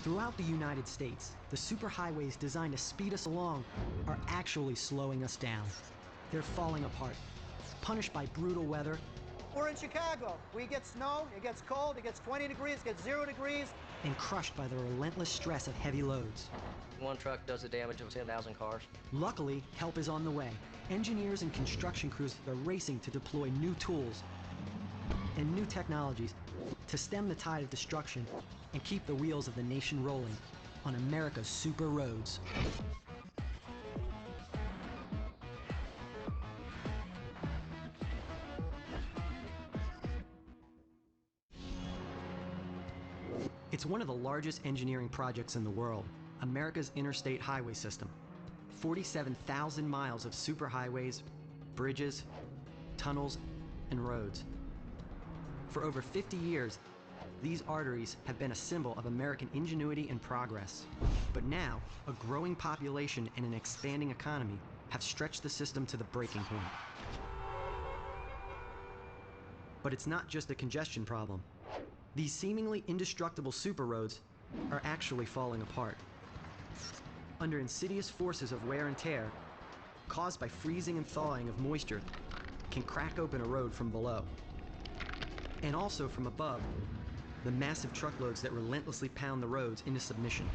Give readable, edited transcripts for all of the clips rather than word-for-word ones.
Throughout the United States, the superhighways designed to speed us along are actually slowing us down. They're falling apart, punished by brutal weather. We're in Chicago. We get snow, it gets cold, it gets 20 degrees, it gets 0 degrees. And crushed by the relentless stress of heavy loads. One truck does the damage of 10,000 cars. Luckily, help is on the way. Engineers and construction crews are racing to deploy new tools and new technologies to stem the tide of destruction and keep the wheels of the nation rolling on America's super roads. It's one of the largest engineering projects in the world, America's interstate highway system. 47,000 miles of superhighways, bridges, tunnels, and roads. For over 50 years, these arteries have been a symbol of American ingenuity and progress. But now, a growing population and an expanding economy have stretched the system to the breaking point. But it's not just a congestion problem. These seemingly indestructible super roads are actually falling apart. Under insidious forces of wear and tear, caused by freezing and thawing of moisture, can crack open a road from below. And also from above, the massive truckloads that relentlessly pound the roads into submission.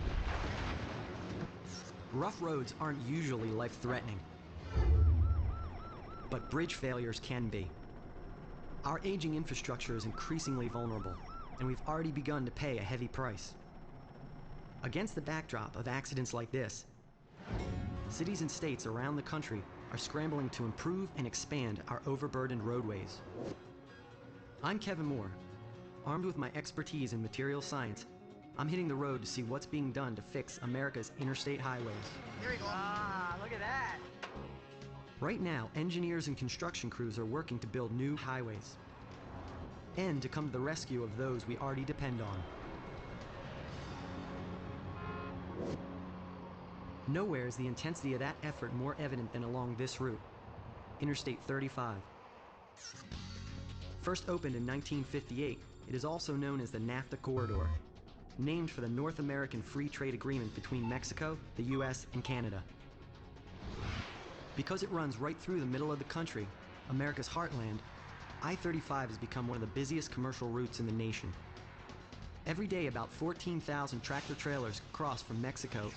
Rough roads aren't usually life-threatening, but bridge failures can be. Our aging infrastructure is increasingly vulnerable, and we've already begun to pay a heavy price. Against the backdrop of accidents like this, cities and states around the country are scrambling to improve and expand our overburdened roadways. I'm Kevin Moore. Armed with my expertise in materials science, I'm hitting the road to see what's being done to fix America's interstate highways. Here we go. Ah, look at that. Right now, engineers and construction crews are working to build new highways and to come to the rescue of those we already depend on. Nowhere is the intensity of that effort more evident than along this route, Interstate 35. First opened in 1958, it is also known as the NAFTA Corridor, named for the North American Free Trade Agreement between Mexico, the US, and Canada. Because it runs right through the middle of the country, America's heartland, I-35 has become one of the busiest commercial routes in the nation. Every day, about 14,000 tractor-trailers cross from Mexico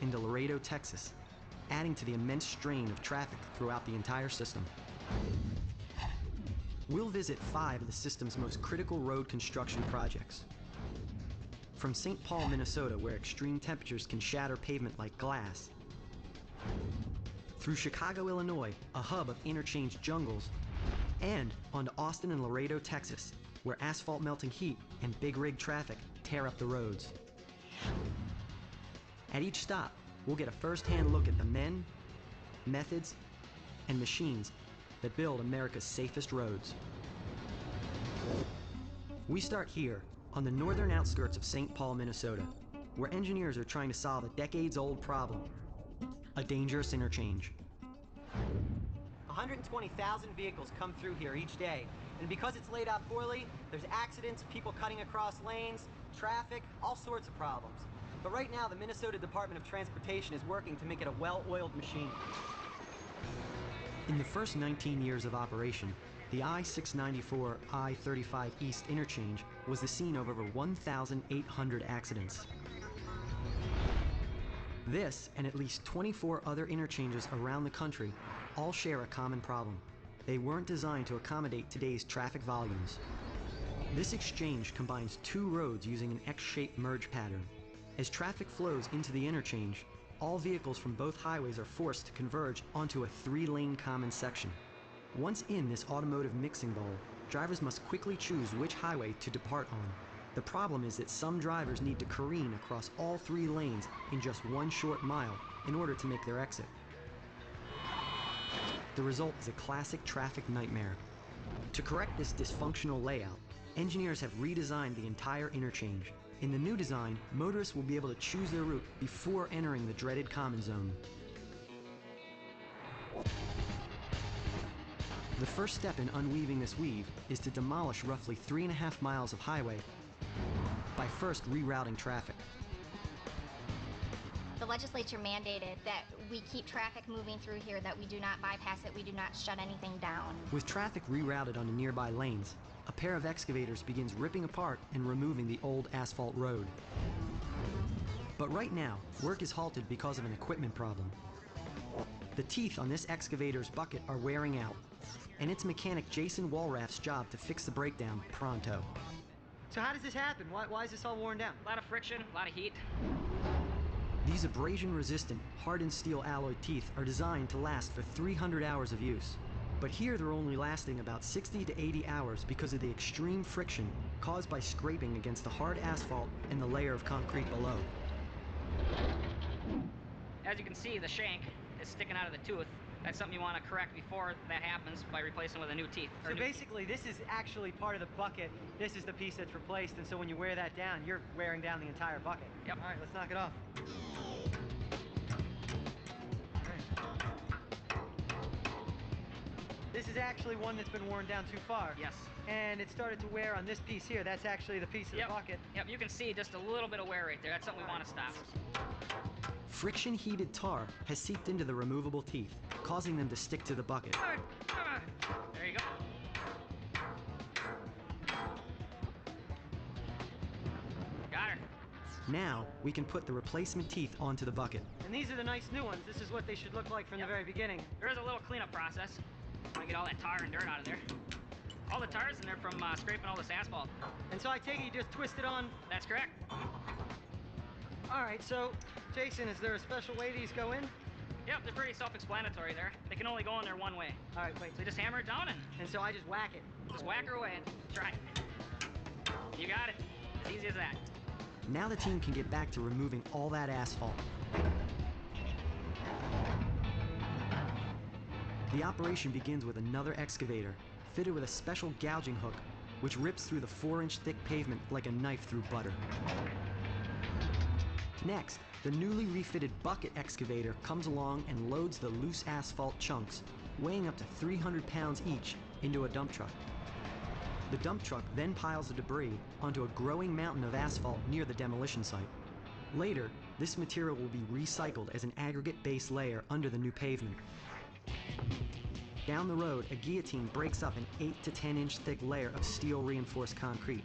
into Laredo, Texas, adding to the immense strain of traffic throughout the entire system. We'll visit 5 of the system's most critical road construction projects. From St. Paul, Minnesota, where extreme temperatures can shatter pavement like glass, through Chicago, Illinois, a hub of interchange jungles, and onto Austin and Laredo, Texas, where asphalt melting heat and big rig traffic tear up the roads. At each stop, we'll get a first-hand look at the men, methods, and machines that build America's safest roads. We start here, on the northern outskirts of St. Paul, Minnesota, where engineers are trying to solve a decades-old problem, a dangerous interchange. 120,000 vehicles come through here each day, and because it's laid out poorly, there's accidents, people cutting across lanes, traffic, all sorts of problems. But right now, the Minnesota Department of Transportation is working to make it a well-oiled machine. In the first 19 years of operation, the I-694 I-35 East interchange was the scene of over 1,800 accidents. This, and at least 24 other interchanges around the country, all share a common problem. They weren't designed to accommodate today's traffic volumes. This exchange combines 2 roads using an X-shaped merge pattern. As traffic flows into the interchange, all vehicles from both highways are forced to converge onto a 3-lane common section. Once in this automotive mixing bowl, drivers must quickly choose which highway to depart on. The problem is that some drivers need to careen across all 3 lanes in just 1 short mile in order to make their exit. The result is a classic traffic nightmare. To correct this dysfunctional layout, engineers have redesigned the entire interchange. In the new design, motorists will be able to choose their route before entering the dreaded common zone. The first step in unweaving this weave is to demolish roughly 3.5 miles of highway by first rerouting traffic. The legislature mandated that we keep traffic moving through here, that we do not bypass it, we do not shut anything down. With traffic rerouted onto nearby lanes, a pair of excavators begins ripping apart and removing the old asphalt road. But right now, work is halted because of an equipment problem. The teeth on this excavator's bucket are wearing out, and it's mechanic Jason Walraff's job to fix the breakdown pronto. So how does this happen? Why is this all worn down? A lot of friction, a lot of heat. These abrasion-resistant, hardened steel alloy teeth are designed to last for 300 hours of use. But here they're only lasting about 60 to 80 hours because of the extreme friction caused by scraping against the hard asphalt and the layer of concrete below. As you can see, the shank is sticking out of the tooth. That's something you want to correct before that happens by replacing with a new teeth. So basically, this is actually part of the bucket. This is the piece that's replaced, and so when you wear that down, you're wearing down the entire bucket. Yep. All right, let's knock it off. This is actually one that's been worn down too far. Yes. And it started to wear on this piece here. That's actually the piece of the bucket. Yep, you can see just a little bit of wear right there. That's something we want to stop. Friction-heated tar has seeped into the removable teeth, causing them to stick to the bucket. There you go. Got her. Now, we can put the replacement teeth onto the bucket. And these are the nice new ones. This is what they should look like from the very beginning. There is a little cleanup process. Want to get all that tar and dirt out of there. All the tar's in there from scraping all this asphalt. And so I take it you just twist it on. That's correct. All right, so, Jason, is there a special way these go in? Yep, they're pretty self-explanatory there. They can only go in there one way. All right, wait. So you just hammer it down and And so I just whack it. just whack her away and try it. You got it. As easy as that. Now the team can get back to removing all that asphalt. The operation begins with another excavator, fitted with a special gouging hook, which rips through the 4-inch thick pavement like a knife through butter. Next, the newly refitted bucket excavator comes along and loads the loose asphalt chunks, weighing up to 300 pounds each, into a dump truck. The dump truck then piles the debris onto a growing mountain of asphalt near the demolition site. Later, this material will be recycled as an aggregate base layer under the new pavement. Down the road, a guillotine breaks up an 8 to 10 inch thick layer of steel reinforced concrete.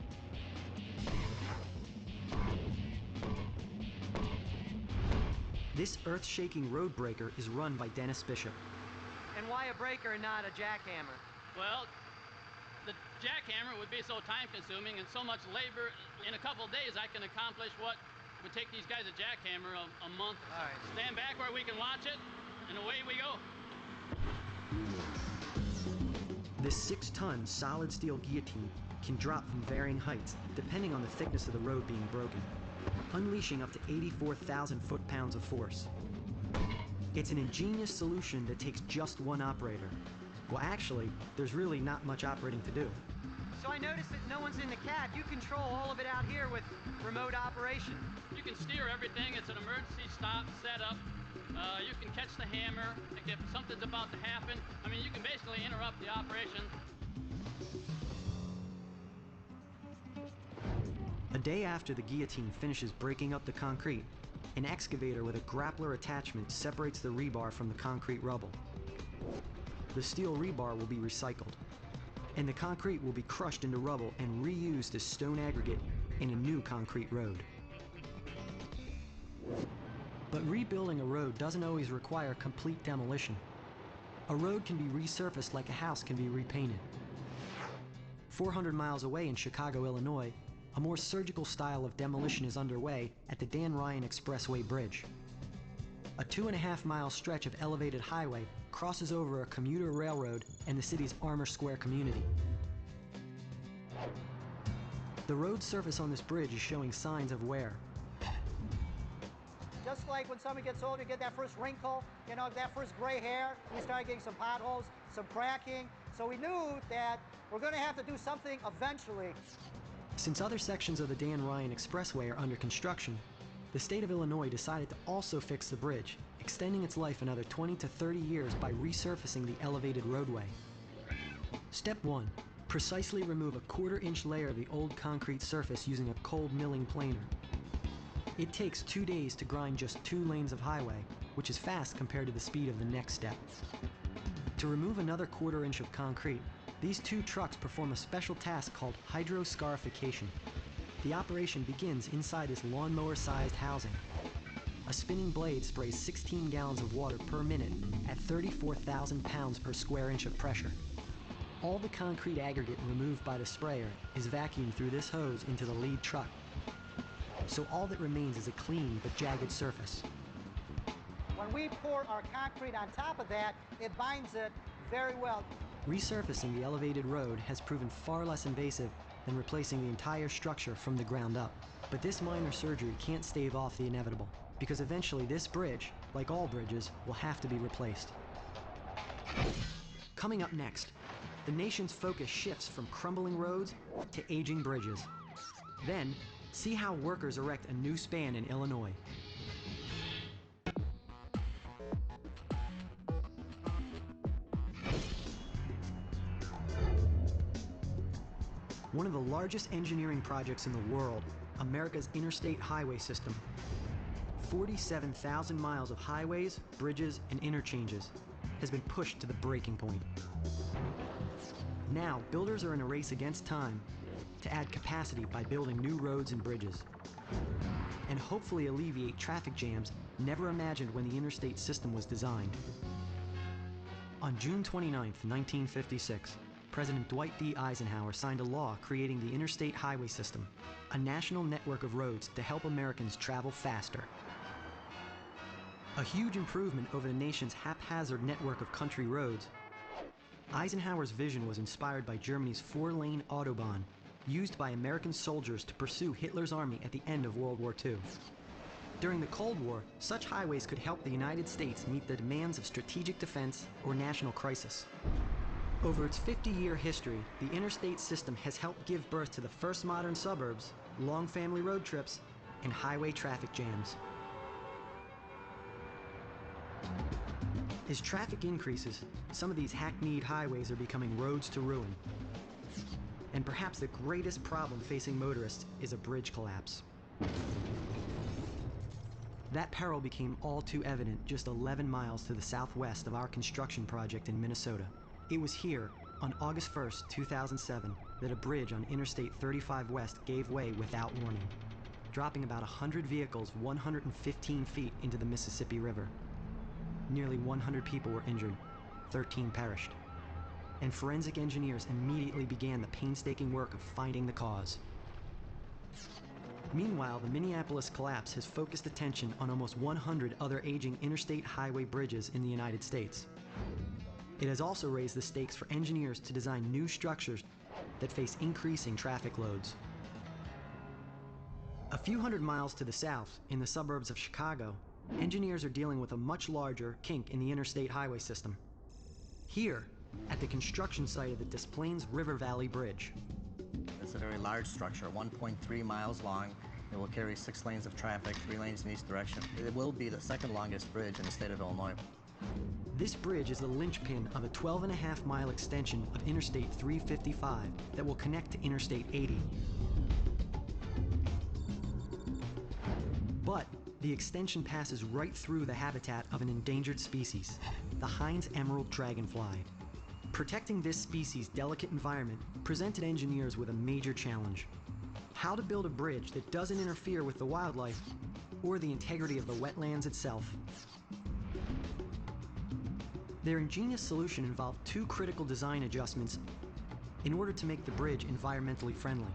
This earth-shaking road breaker is run by Dennis Bishop. And why a breaker and not a jackhammer? Well, the jackhammer would be so time-consuming and so much labor. In a couple of days, I can accomplish what would take these guys a jackhammer a month. All right. Stand back where we can launch it, and away we go. This 6-ton solid steel guillotine can drop from varying heights depending on the thickness of the road being broken, unleashing up to 84,000 foot-pounds of force. It's an ingenious solution that takes just one operator. Well, actually, there's really not much operating to do. So I noticed that no one's in the cab. You control all of it out here with remote operation. You can steer everything. It's an emergency stop setup. You can catch the hammer if something's about to happen. I mean, you can basically interrupt the operation. A day after the guillotine finishes breaking up the concrete, an excavator with a grappler attachment separates the rebar from the concrete rubble. The steel rebar will be recycled, and the concrete will be crushed into rubble and reused as stone aggregate in a new concrete road. But rebuilding a road doesn't always require complete demolition. A road can be resurfaced like a house can be repainted. 400 miles away in Chicago, Illinois, a more surgical style of demolition is underway at the Dan Ryan Expressway Bridge. A 2.5-mile stretch of elevated highway crosses over a commuter railroad and the city's Armour Square community. The road surface on this bridge is showing signs of wear. Just like when somebody gets older, you get that first wrinkle, you know, that first gray hair, you start getting some potholes, some cracking. So we knew that we're going to have to do something eventually. Since other sections of the Dan Ryan Expressway are under construction, the state of Illinois decided to also fix the bridge, extending its life another 20 to 30 years by resurfacing the elevated roadway. Step 1. Precisely remove a quarter-inch layer of the old concrete surface using a cold milling planer. It takes 2 days to grind just 2 lanes of highway, which is fast compared to the speed of the next step. To remove another quarter-inch of concrete, these 2 trucks perform a special task called hydroscarification. The operation begins inside this lawnmower-sized housing. A spinning blade sprays 16 gallons of water per minute at 34,000 pounds per square inch of pressure. All the concrete aggregate removed by the sprayer is vacuumed through this hose into the lead truck. So all that remains is a clean but jagged surface. When we pour our concrete on top of that, it binds it very well. Resurfacing the elevated road has proven far less invasive than replacing the entire structure from the ground up. But this minor surgery can't stave off the inevitable, because eventually this bridge, like all bridges, will have to be replaced. Coming up next, the nation's focus shifts from crumbling roads to aging bridges. Then, see how workers erect a new span in Illinois. One of the largest engineering projects in the world, America's interstate highway system. 47,000 miles of highways, bridges, and interchanges has been pushed to the breaking point. Now, builders are in a race against time to add capacity by building new roads and bridges, and hopefully alleviate traffic jams never imagined when the interstate system was designed. On June 29, 1956, President Dwight D. Eisenhower signed a law creating the Interstate Highway System, a national network of roads to help Americans travel faster. A huge improvement over the nation's haphazard network of country roads, Eisenhower's vision was inspired by Germany's 4-lane Autobahn, used by American soldiers to pursue Hitler's army at the end of World War II. During the Cold War, such highways could help the United States meet the demands of strategic defense or national crisis. Over its 50-year history, the interstate system has helped give birth to the first modern suburbs, long family road trips, and highway traffic jams. As traffic increases, some of these hackneyed highways are becoming roads to ruin. And perhaps the greatest problem facing motorists is a bridge collapse. That peril became all too evident just 11 miles to the southwest of our construction project in Minnesota. It was here, on August 1st, 2007, that a bridge on Interstate 35 West gave way without warning, dropping about 100 vehicles 115 feet into the Mississippi River. Nearly 100 people were injured, 13 perished, and forensic engineers immediately began the painstaking work of finding the cause. Meanwhile, the Minneapolis collapse has focused attention on almost 100 other aging interstate highway bridges in the United States. It has also raised the stakes for engineers to design new structures that face increasing traffic loads. A few hundred miles to the south, in the suburbs of Chicago, engineers are dealing with a much larger kink in the interstate highway system. Here, at the construction site of the Des Plaines River Valley Bridge. It's a very large structure, 1.3 miles long. It will carry 6 lanes of traffic, 3 lanes in each direction. It will be the second longest bridge in the state of Illinois. This bridge is the linchpin of a 12.5-mile extension of Interstate 355 that will connect to Interstate 80. But the extension passes right through the habitat of an endangered species, the Heinz emerald dragonfly. Protecting this species' delicate environment presented engineers with a major challenge: how to build a bridge that doesn't interfere with the wildlife or the integrity of the wetlands itself. Their ingenious solution involved 2 critical design adjustments in order to make the bridge environmentally friendly.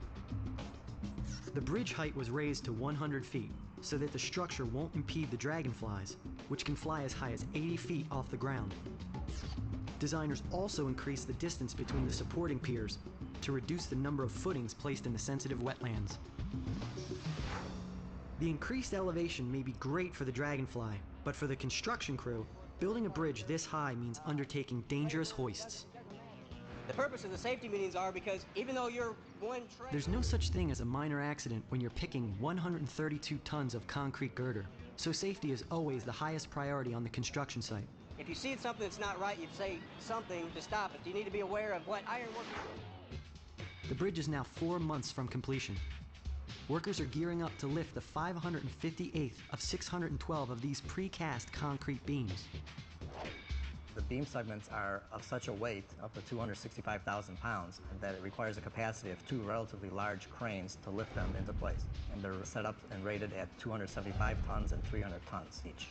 The bridge height was raised to 100 feet so that the structure won't impede the dragonflies, which can fly as high as 80 feet off the ground. Designers also increased the distance between the supporting piers to reduce the number of footings placed in the sensitive wetlands. The increased elevation may be great for the dragonfly, but for the construction crew, building a bridge this high means undertaking dangerous hoists. The purpose of the safety meetings are because even though you're one train... There's no such thing as a minor accident when you're picking 132 tons of concrete girder, so safety is always the highest priority on the construction site. If you see something that's not right, you say something to stop it. You need to be aware of what ironwork... The bridge is now 4 months from completion. Workers are gearing up to lift the 558th of 612 of these precast concrete beams. The beam segments are of such a weight, up to 265,000 pounds, that it requires a capacity of 2 relatively large cranes to lift them into place. And they're set up and rated at 275 tons and 300 tons each.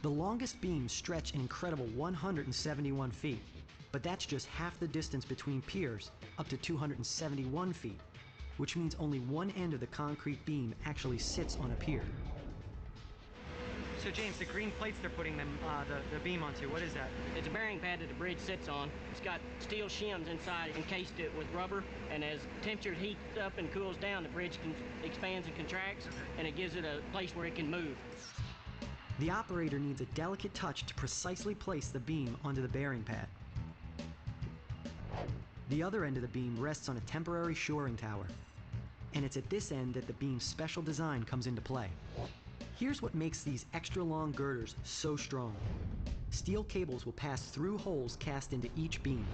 The longest beams stretch an incredible 171 feet, but that's just half the distance between piers, up to 271 feet, which means only one end of the concrete beam actually sits on a pier. So James, the green plates they're putting the beam onto, what is that? It's a bearing pad that the bridge sits on. It's got steel shims inside, encased it with rubber, and as temperature heats up and cools down, the bridge expands and contracts, and it gives it a place where it can move. The operator needs a delicate touch to precisely place the beam onto the bearing pad. The other end of the beam rests on a temporary shoring tower, and it's at this end that the beam's special design comes into play. Here's what makes these extra long girders so strong. Steel cables will pass through holes cast into each beam.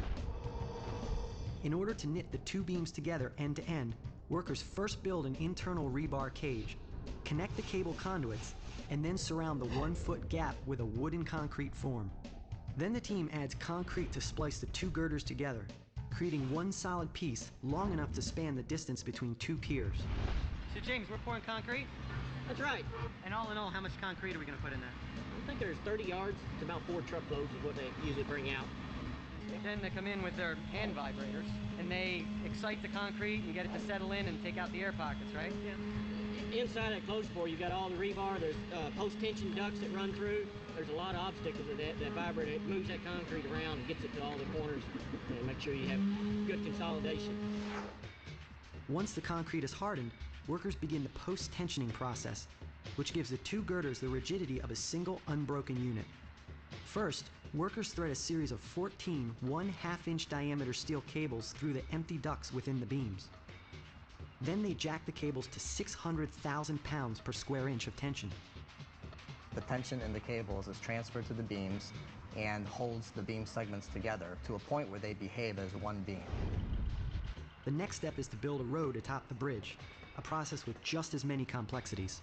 In order to knit the two beams together end to end, workers first build an internal rebar cage, connect the cable conduits, and then surround the 1-foot gap with a wooden concrete form. Then the team adds concrete to splice the two girders together, creating one solid piece long enough to span the distance between two piers. So James, we're pouring concrete? That's right. And all in all, how much concrete are we going to put in there? I think there's 30 yards. It's about 4 truckloads is what they usually bring out. Then they come in with their hand vibrators, and they excite the concrete and get it to settle in and take out the air pockets, right? Yeah. Inside that closed bore, you've got all the rebar. There's post-tension ducts that run through. There's a lot of obstacles with that vibrator. It moves that concrete around and gets it to all the corners and make sure you have good consolidation. Once the concrete is hardened, workers begin the post-tensioning process, which gives the two girders the rigidity of a single unbroken unit. First, workers thread a series of 14 1/2-inch diameter steel cables through the empty ducts within the beams. Then they jack the cables to 600,000 pounds per square inch of tension. The tension in the cables is transferred to the beams and holds the beam segments together to a point where they behave as one beam. The next step is to build a road atop the bridge, a process with just as many complexities.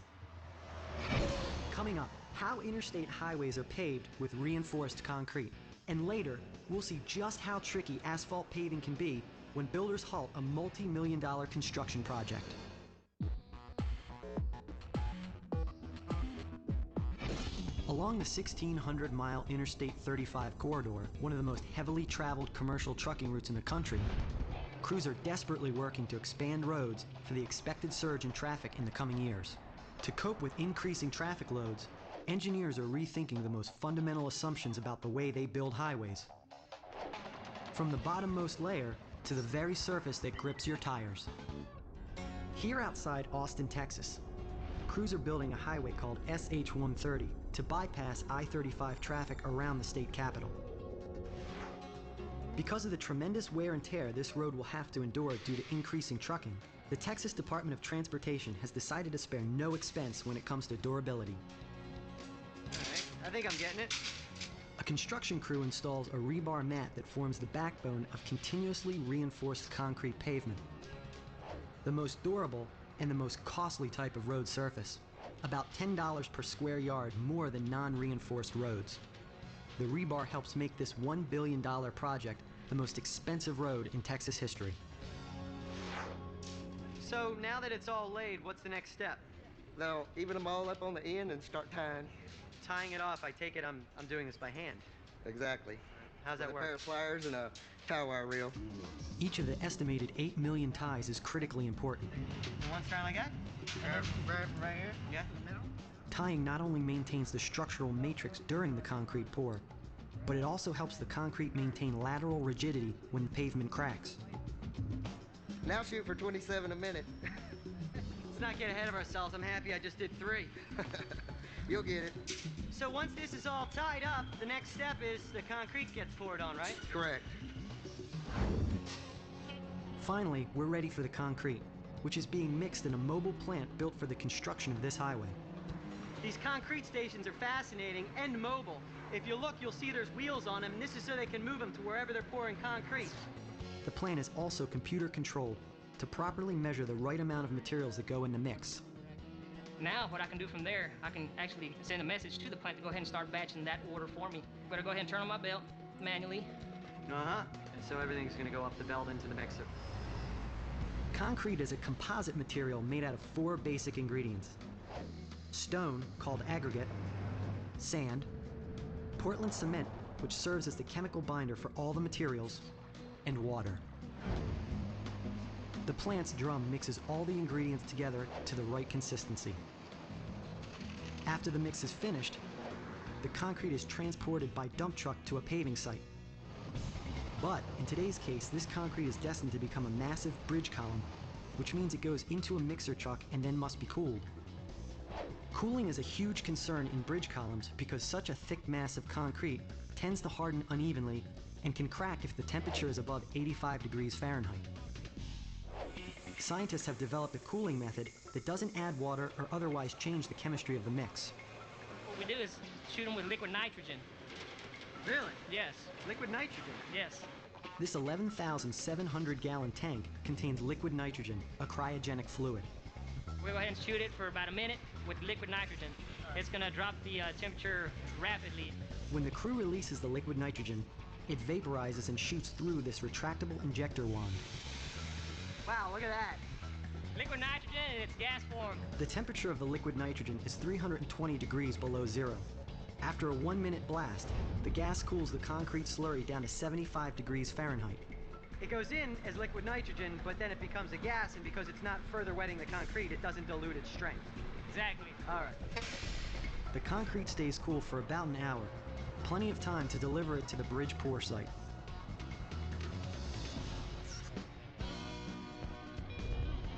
Coming up, how interstate highways are paved with reinforced concrete. And later, we'll see just how tricky asphalt paving can be when builders halt a multi-million-dollar construction project. Along the 1,600-mile Interstate 35 corridor, one of the most heavily traveled commercial trucking routes in the country, crews are desperately working to expand roads for the expected surge in traffic in the coming years. To cope with increasing traffic loads, engineers are rethinking the most fundamental assumptions about the way they build highways. From the bottommost layer to the very surface that grips your tires. Here outside Austin, Texas, crews are building a highway called SH-130 to bypass I-35 traffic around the state capitol. Because of the tremendous wear and tear this road will have to endure due to increasing trucking, the Texas Department of Transportation has decided to spare no expense when it comes to durability. All right, I think I'm getting it. A construction crew installs a rebar mat that forms the backbone of continuously reinforced concrete pavement. The most durable and the most costly type of road surface, about $10 per square yard more than non-reinforced roads. The rebar helps make this $1 billion project the most expensive road in Texas history. So now that it's all laid, what's the next step? Now, even them all up on the end and start tying. Tying it off, I take it I'm doing this by hand. Exactly. How's that With work? a pair of pliers and a tie wire reel. Each of the estimated 8 million ties is critically important. And one strand like that? Right here? Yeah. In the middle. Tying not only maintains the structural matrix during the concrete pour, but it also helps the concrete maintain lateral rigidity when the pavement cracks. Now shoot for 27 a minute. Let's not get ahead of ourselves. I'm happy I just did 3. You'll get it. So once this is all tied up, the next step is the concrete gets poured on, right? Correct. Finally, we're ready for the concrete, which is being mixed in a mobile plant built for the construction of this highway. These concrete stations are fascinating and mobile. If you look, you'll see there's wheels on them, and this is so they can move them to wherever they're pouring concrete. The plan is also computer controlled to properly measure the right amount of materials that go in the mix. Now, what I can do from there, I can actually send a message to the plant to go ahead and start batching that order for me. I'm gonna go ahead and turn on my belt manually. Uh-huh. So everything's gonna go up the belt into the mixer. Concrete is a composite material made out of 4 basic ingredients: stone, called aggregate, sand, Portland cement, which serves as the chemical binder for all the materials, and water. The plant's drum mixes all the ingredients together to the right consistency. After the mix is finished, the concrete is transported by dump truck to a paving site. But in today's case, this concrete is destined to become a massive bridge column, which means it goes into a mixer truck and then must be cooled. Cooling is a huge concern in bridge columns because such a thick mass of concrete tends to harden unevenly and can crack if the temperature is above 85 degrees Fahrenheit. Scientists have developed a cooling method that doesn't add water or otherwise change the chemistry of the mix. What we do is shoot them with liquid nitrogen. Really? Yes. Liquid nitrogen? Yes. This 11,700-gallon tank contains liquid nitrogen, a cryogenic fluid. We'll go ahead and shoot it for about a minute with liquid nitrogen. It's gonna drop the temperature rapidly. When the crew releases the liquid nitrogen, it vaporizes and shoots through this retractable injector wand. Wow, look at that. Liquid nitrogen in its gas form. The temperature of the liquid nitrogen is 320 degrees below zero. After a 1-minute blast, the gas cools the concrete slurry down to 75 degrees Fahrenheit. It goes in as liquid nitrogen, but then it becomes a gas, and because it's not further wetting the concrete, it doesn't dilute its strength. Exactly. All right. The concrete stays cool for about an hour, plenty of time to deliver it to the bridge pour site.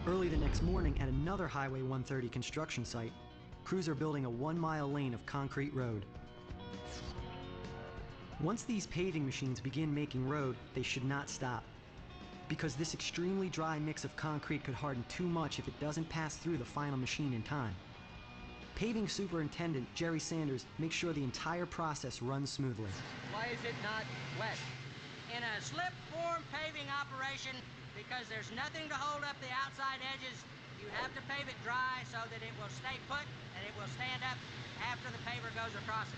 Early the next morning at another Highway 130 construction site, crews are building a 1-mile lane of concrete road. Once these paving machines begin making road, they should not stop, because this extremely dry mix of concrete could harden too much if it doesn't pass through the final machine in time. Paving Superintendent Jerry Sanders makes sure the entire process runs smoothly. Why is it not wet? In a slip-form paving operation, because there's nothing to hold up the outside edges, you have to pave it dry so that it will stay put and it will stand up after the paver goes across it.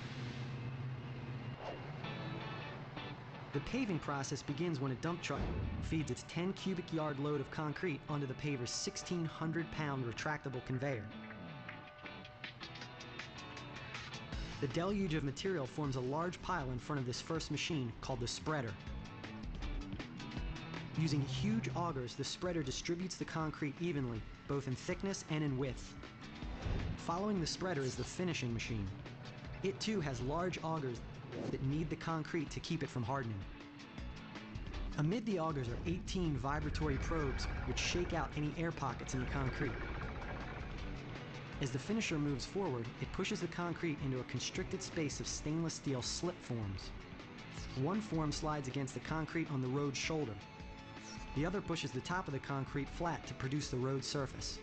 The paving process begins when a dump truck feeds its 10 cubic yard load of concrete onto the paver's 1,600-pound retractable conveyor. The deluge of material forms a large pile in front of this first machine called the spreader. Using huge augers, the spreader distributes the concrete evenly, both in thickness and in width. Following the spreader is the finishing machine. It too has large augers that knead the concrete to keep it from hardening. Amid the augers are 18 vibratory probes which shake out any air pockets in the concrete. As the finisher moves forward, it pushes the concrete into a constricted space of stainless steel slip forms. One form slides against the concrete on the road shoulder. The other pushes the top of the concrete flat to produce the road surface.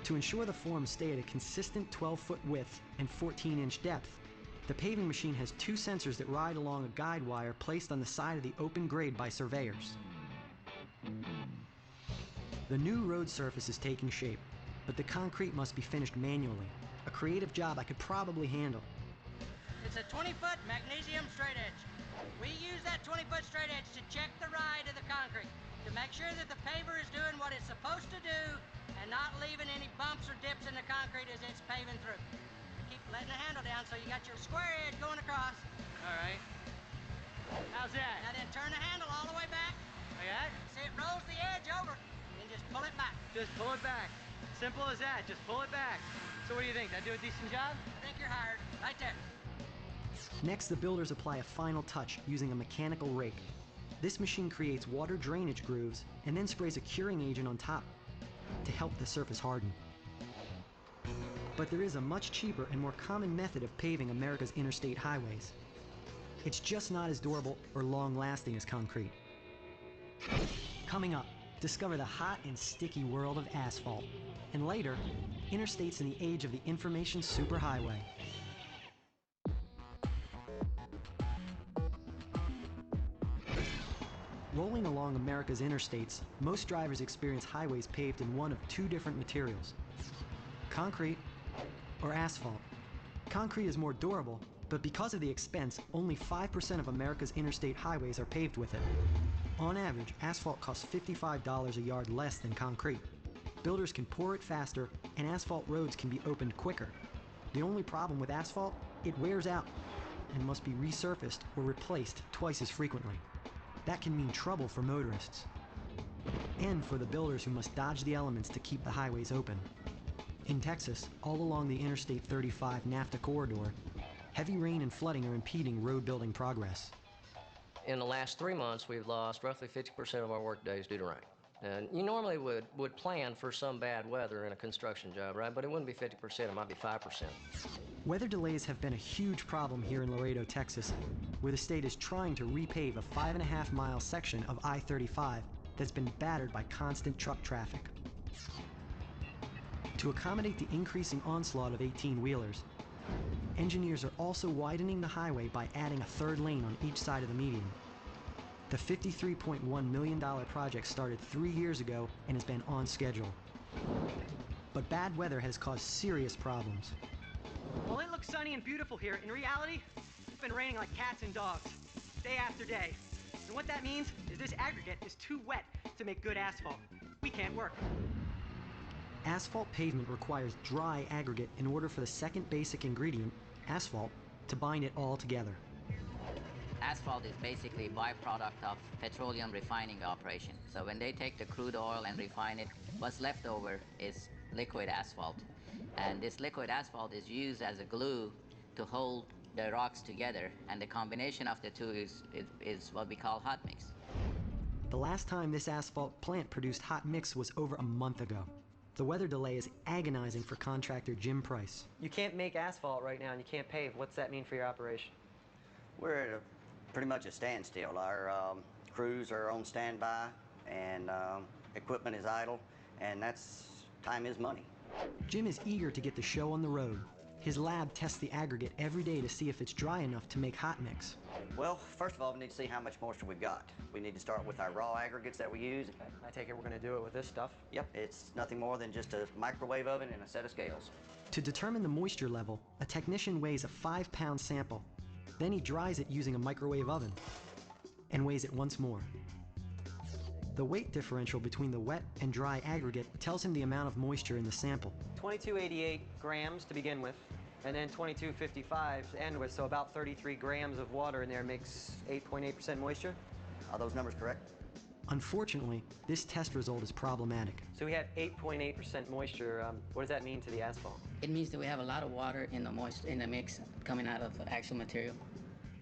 To ensure the forms stay at a consistent 12-foot width and 14-inch depth, the paving machine has 2 sensors that ride along a guide wire placed on the side of the open grade by surveyors. The new road surface is taking shape, but the concrete must be finished manually, a creative job I could probably handle. It's a 20-foot magnesium straight edge. We use that 20-foot straight edge to check the ride of the concrete, to make sure that the paver is doing what it's supposed to do and not leaving any bumps or dips in the concrete as it's paving through. Keep letting the handle down so you got your square edge going across. All right. How's that? Now then turn the handle all the way back. Like that? See, it rolls the edge over, and just pull it back. Just pull it back. Simple as that. Just pull it back. So what do you think? Did I do a decent job? I think you're hired. Right there. Next, the builders apply a final touch using a mechanical rake. This machine creates water drainage grooves and then sprays a curing agent on top to help the surface harden. But there is a much cheaper and more common method of paving America's interstate highways. It's just not as durable or long-lasting as concrete. Coming up, discover the hot and sticky world of asphalt. And later, interstates in the age of the information superhighway. Rolling along America's interstates, most drivers experience highways paved in one of two different materials: concrete or asphalt. Concrete is more durable, but because of the expense, only 5% of America's interstate highways are paved with it. On average, asphalt costs $55 a yard less than concrete. Builders can pour it faster, and asphalt roads can be opened quicker. The only problem with asphalt, it wears out and must be resurfaced or replaced twice as frequently. That can mean trouble for motorists and for the builders who must dodge the elements to keep the highways open. In Texas, all along the Interstate 35 NAFTA corridor, heavy rain and flooding are impeding road building progress. In the last 3 months, we've lost roughly 50% of our work days due to rain. And you normally would plan for some bad weather in a construction job, right? But it wouldn't be 50%, it might be 5%. Weather delays have been a huge problem here in Laredo, Texas, where the state is trying to repave a 5.5-mile section of I-35 that's been battered by constant truck traffic. To accommodate the increasing onslaught of 18-wheelers, engineers are also widening the highway by adding a third lane on each side of the median. The $53.1 million project started 3 years ago and has been on schedule. But bad weather has caused serious problems. Well, it looks sunny and beautiful here. In reality, it's been raining like cats and dogs, day after day. And what that means is this aggregate is too wet to make good asphalt. We can't work. Asphalt pavement requires dry aggregate in order for the second basic ingredient, asphalt, to bind it all together. Asphalt is basically a byproduct of petroleum refining operation. So when they take the crude oil and refine it, what's left over is liquid asphalt. And this liquid asphalt is used as a glue to hold the rocks together, and the combination of the two is what we call hot mix. The last time this asphalt plant produced hot mix was over a month ago. The weather delay is agonizing for contractor Jim Price. You can't make asphalt right now and you can't pave. What's that mean for your operation? We're at pretty much a standstill. Our crews are on standby and equipment is idle, and time is money. Jim is eager to get the show on the road. His lab tests the aggregate every day to see if it's dry enough to make hot mix. Well, first of all, we need to see how much moisture we've got. We need to start with our raw aggregates that we use. I take it we're going to do it with this stuff? Yep, it's nothing more than just a microwave oven and a set of scales. To determine the moisture level, a technician weighs a 5-pound sample. Then he dries it using a microwave oven and weighs it once more. The weight differential between the wet and dry aggregate tells him the amount of moisture in the sample. 2288 grams to begin with, and then 2255 to end with, so about 33 grams of water in there makes 8.8% moisture. Are those numbers correct? Unfortunately, this test result is problematic. So we have 8.8% moisture. What does that mean to the asphalt? It means that we have a lot of water in the mix coming out of the actual material.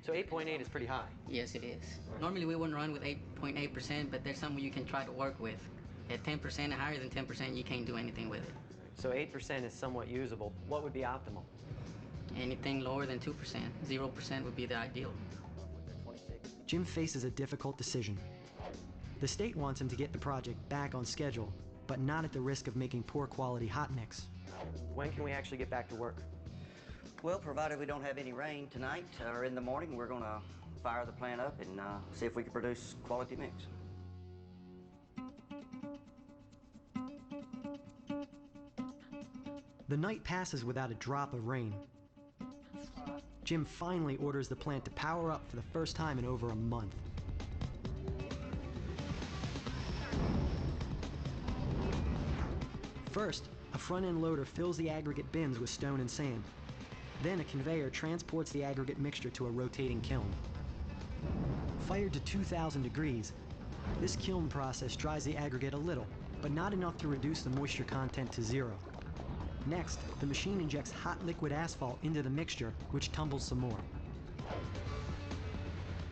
So 8.8 is pretty high. Yes, it is. Normally we wouldn't run with 8.8%, but there's something you can try to work with. At 10%, higher than 10%, you can't do anything with it. So 8% is somewhat usable. What would be optimal? Anything lower than 2%. 0% would be the ideal. Jim faces a difficult decision. The state wants him to get the project back on schedule, but not at the risk of making poor quality hot mix. When can we actually get back to work? Well, provided we don't have any rain tonight or in the morning, we're going to fire the plant up and see if we can produce quality mix. The night passes without a drop of rain. Jim finally orders the plant to power up for the first time in over a month. First, a front-end loader fills the aggregate bins with stone and sand. Then a conveyor transports the aggregate mixture to a rotating kiln. Fired to 2,000 degrees, this kiln process dries the aggregate a little, but not enough to reduce the moisture content to 0. Next, the machine injects hot liquid asphalt into the mixture, which tumbles some more.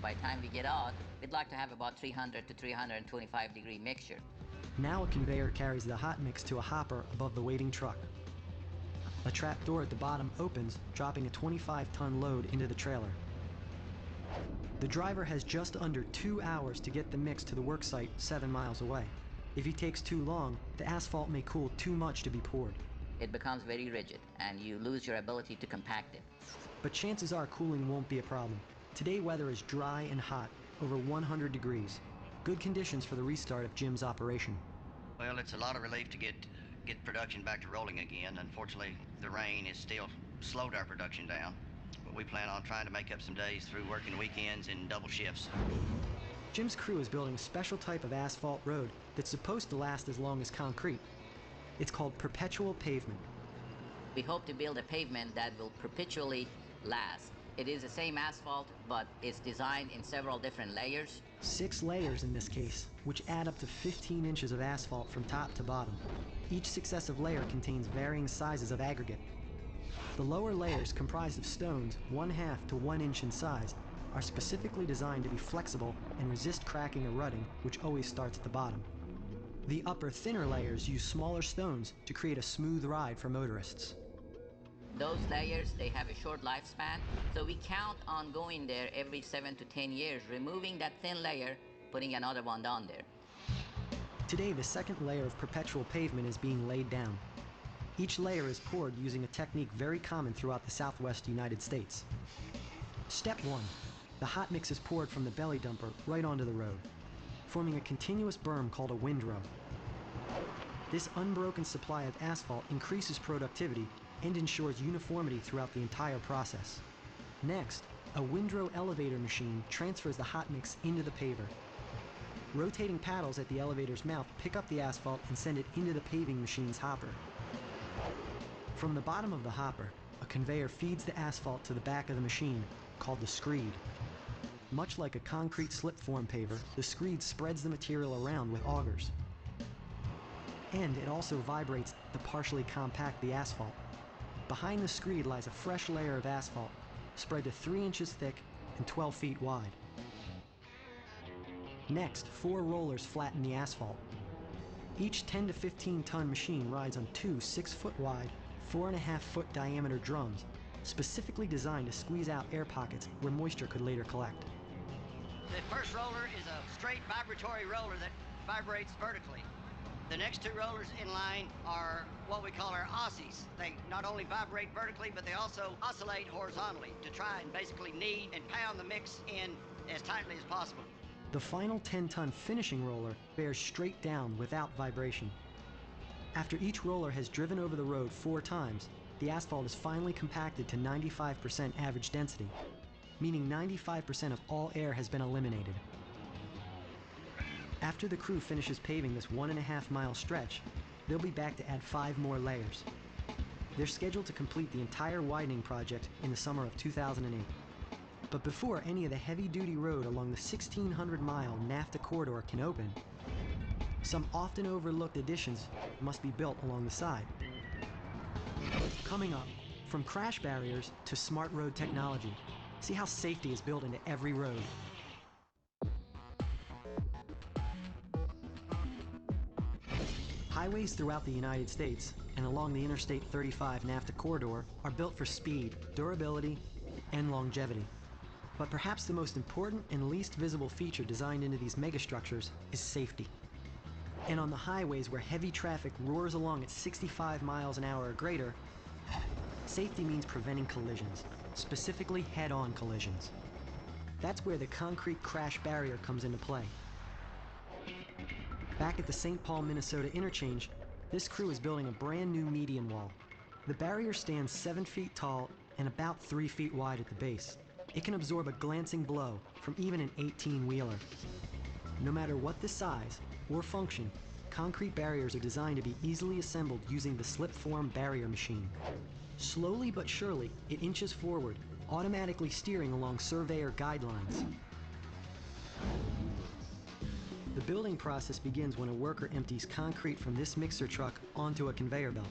By the time we get out, we'd like to have about 300 to 325 degree mixture. Now a conveyor carries the hot mix to a hopper above the waiting truck. A trap door at the bottom opens, dropping a 25-ton load into the trailer. The driver has just under 2 hours to get the mix to the work site 7 miles away. If he takes too long, the asphalt may cool too much to be poured. It becomes very rigid, and you lose your ability to compact it. But chances are cooling won't be a problem. Today weather is dry and hot, over 100 degrees. good conditions for the restart of Jim's operation. Well, it's a lot of relief to get production back to rolling again. Unfortunately, the rain has still slowed our production down, but we plan on trying to make up some days through working weekends and double shifts. Jim's crew is building a special type of asphalt road that's supposed to last as long as concrete. It's called perpetual pavement. We hope to build a pavement that will perpetually last. It is the same asphalt, but it's designed in several different layers. 6 layers in this case, which add up to 15 inches of asphalt from top to bottom. Each successive layer contains varying sizes of aggregate. The lower layers, comprised of stones 1/2 to 1 inch in size, are specifically designed to be flexible and resist cracking or rutting, which always starts at the bottom. The upper, thinner layers use smaller stones to create a smooth ride for motorists. Those layers, they have a short lifespan, so we count on going there every 7 to 10 years, removing that thin layer, putting another one down there. Today, the second layer of perpetual pavement is being laid down. Each layer is poured using a technique very common throughout the Southwest United States. Step 1. The hot mix is poured from the belly dumper right onto the road, forming a continuous berm called a windrow. This unbroken supply of asphalt increases productivity and ensures uniformity throughout the entire process. Next, a windrow elevator machine transfers the hot mix into the paver. Rotating paddles at the elevator's mouth pick up the asphalt and send it into the paving machine's hopper. From the bottom of the hopper, a conveyor feeds the asphalt to the back of the machine, called the screed. Much like a concrete slip-form paver, the screed spreads the material around with augers. And it also vibrates to partially compact the asphalt. Behind the screed lies a fresh layer of asphalt, spread to 3 inches thick and 12 feet wide. Next, 4 rollers flatten the asphalt. Each 10 to 15 ton machine rides on 2 6-foot wide, 4.5 foot diameter drums, specifically designed to squeeze out air pockets where moisture could later collect. The first roller is a straight vibratory roller that vibrates vertically. The next 2 rollers in line are what we call our Aussies. They not only vibrate vertically, but they also oscillate horizontally to try and basically knead and pound the mix in as tightly as possible. The final 10-ton finishing roller bears straight down without vibration. After each roller has driven over the road 4 times, the asphalt is finally compacted to 95% average density, meaning 95% of all air has been eliminated. After the crew finishes paving this 1.5-mile stretch, they'll be back to add 5 more layers. They're scheduled to complete the entire widening project in the summer of 2008. But before any of the heavy-duty road along the 1,600-mile NAFTA corridor can open, some often overlooked additions must be built along the side. Coming up, from crash barriers to smart road technology, see how safety is built into every road. Highways throughout the United States and along the Interstate 35 NAFTA corridor are built for speed, durability, and longevity. But perhaps the most important and least visible feature designed into these megastructures is safety. And on the highways where heavy traffic roars along at 65 miles an hour or greater, safety means preventing collisions, specifically head-on collisions. That's where the concrete crash barrier comes into play. Back at the St. Paul, Minnesota interchange, this crew is building a brand new median wall. The barrier stands 7 feet tall and about 3 feet wide at the base. It can absorb a glancing blow from even an 18-wheeler. No matter what the size or function, concrete barriers are designed to be easily assembled using the slip-form barrier machine. Slowly but surely, it inches forward, automatically steering along surveyor guidelines. The building process begins when a worker empties concrete from this mixer truck onto a conveyor belt.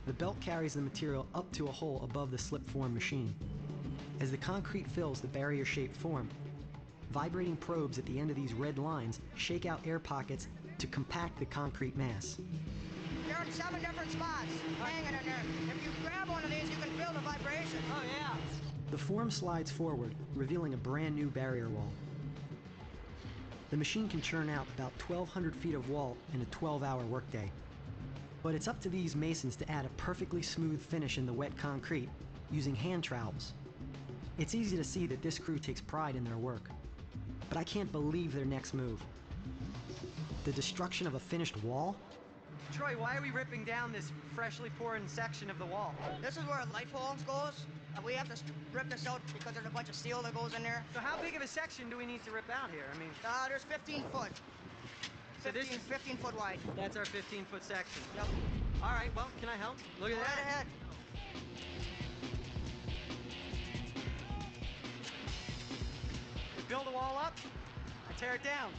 The belt carries the material up to a hole above the slip-form machine. As the concrete fills the barrier-shaped form, vibrating probes at the end of these red lines shake out air pockets to compact the concrete mass. You're in 7 different spots, hanging in there. If you grab one of these, you can feel the vibration. Oh, yeah. The form slides forward, revealing a brand new barrier wall. The machine can churn out about 1,200 feet of wall in a 12-hour workday. But it's up to these masons to add a perfectly smooth finish in the wet concrete using hand trowels. It's easy to see that this crew takes pride in their work. But I can't believe their next move. The destruction of a finished wall? Troy, why are we ripping down this freshly poured section of the wall? This is where a light pole goes. We have to rip this out because there's a bunch of steel that goes in there. So how big of a section do we need to rip out here? I mean... There's 15 foot. So 15 foot wide. That's our 15-foot section. Yep. All right, well, can I help? Look at Go that. right ahead. We build a wall up, I tear it down.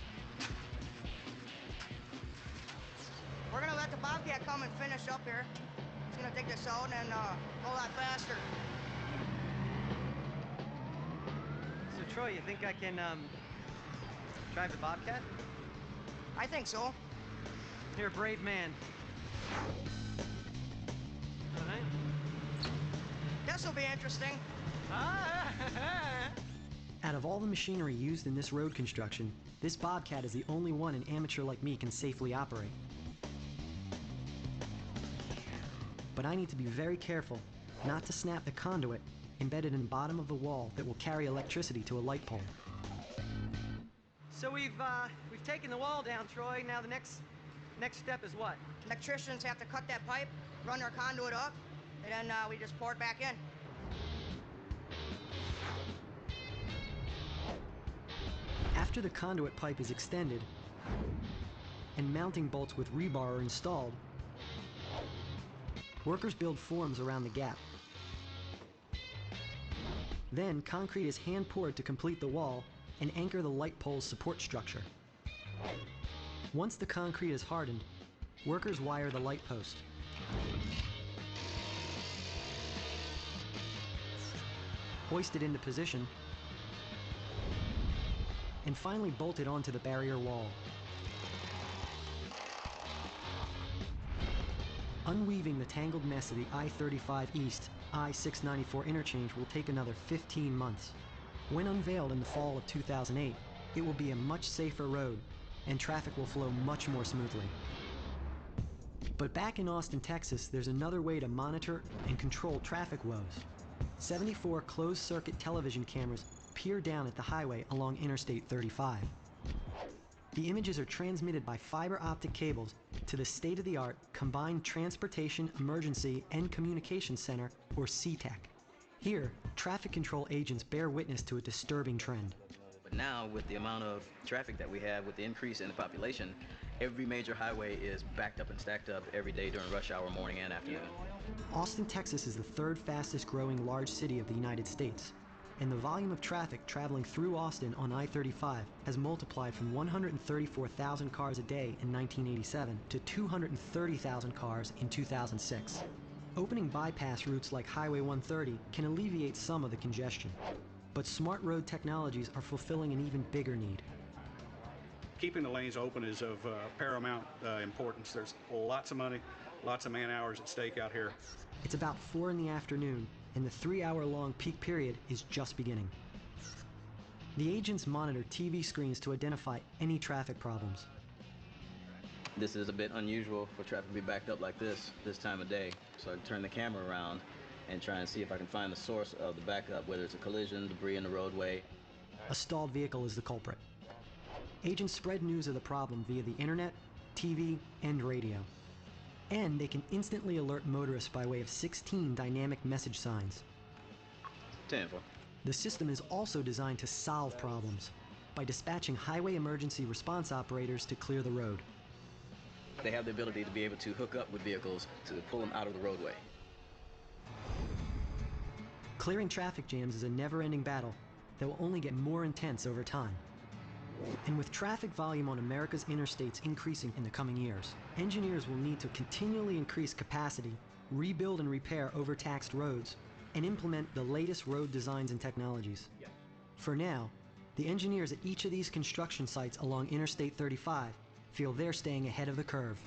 We're gonna let the Bobcat come and finish up here. He's gonna dig this out and go a lot faster. So Troy, you think I can drive the Bobcat? I think so. You're a brave man. All right. This will be interesting. Out of all the machinery used in this road construction, this Bobcat is the only one an amateur like me can safely operate. But I need to be very careful not to snap the conduit embedded in the bottom of the wall that will carry electricity to a light pole. So we've taken the wall down, Troy. Now the next step is what? Electricians have to cut that pipe, run their conduit up, and then we just pour it back in. After the conduit pipe is extended and mounting bolts with rebar are installed, workers build forms around the gap. Then concrete is hand poured to complete the wall and anchor the light pole's support structure. Once the concrete is hardened, workers wire the light post. Hoist it into position, and finally bolt it onto the barrier wall. Unweaving the tangled mess of the I-35 East, I-694 interchange will take another 15 months. When unveiled in the fall of 2008, it will be a much safer road, and traffic will flow much more smoothly. But back in Austin, Texas, there's another way to monitor and control traffic woes. 74 closed-circuit television cameras peer down at the highway along Interstate 35. The images are transmitted by fiber optic cables to the state-of-the-art Combined Transportation Emergency and Communication Center, or CTEC. Here, traffic control agents bear witness to a disturbing trend. But now, with the amount of traffic that we have, with the increase in the population, every major highway is backed up and stacked up every day during rush hour, morning and afternoon. Austin, Texas is the third fastest growing large city of the United States, and the volume of traffic traveling through Austin on I-35 has multiplied from 134,000 cars a day in 1987 to 230,000 cars in 2006. Opening bypass routes like Highway 130 can alleviate some of the congestion, but smart road technologies are fulfilling an even bigger need. Keeping the lanes open is of paramount importance. There's lots of money, lots of man hours at stake out here. It's about 4 in the afternoon, and the 3-hour-long peak period is just beginning. The agents monitor TV screens to identify any traffic problems. This is a bit unusual for traffic to be backed up like this time of day. So I turn the camera around and try and see if I can find the source of the backup, whether it's a collision, debris in the roadway. A stalled vehicle is the culprit. Agents spread news of the problem via the internet, TV, and radio. And they can instantly alert motorists by way of 16 dynamic message signs. 10-4. The system is also designed to solve problems by dispatching highway emergency response operators to clear the road. They have the ability to be able to hook up with vehicles to pull them out of the roadway. Clearing traffic jams is a never-ending battle that will only get more intense over time. And with traffic volume on America's interstates increasing in the coming years, engineers will need to continually increase capacity, rebuild and repair overtaxed roads, and implement the latest road designs and technologies. For now, the engineers at each of these construction sites along Interstate 35 feel they're staying ahead of the curve.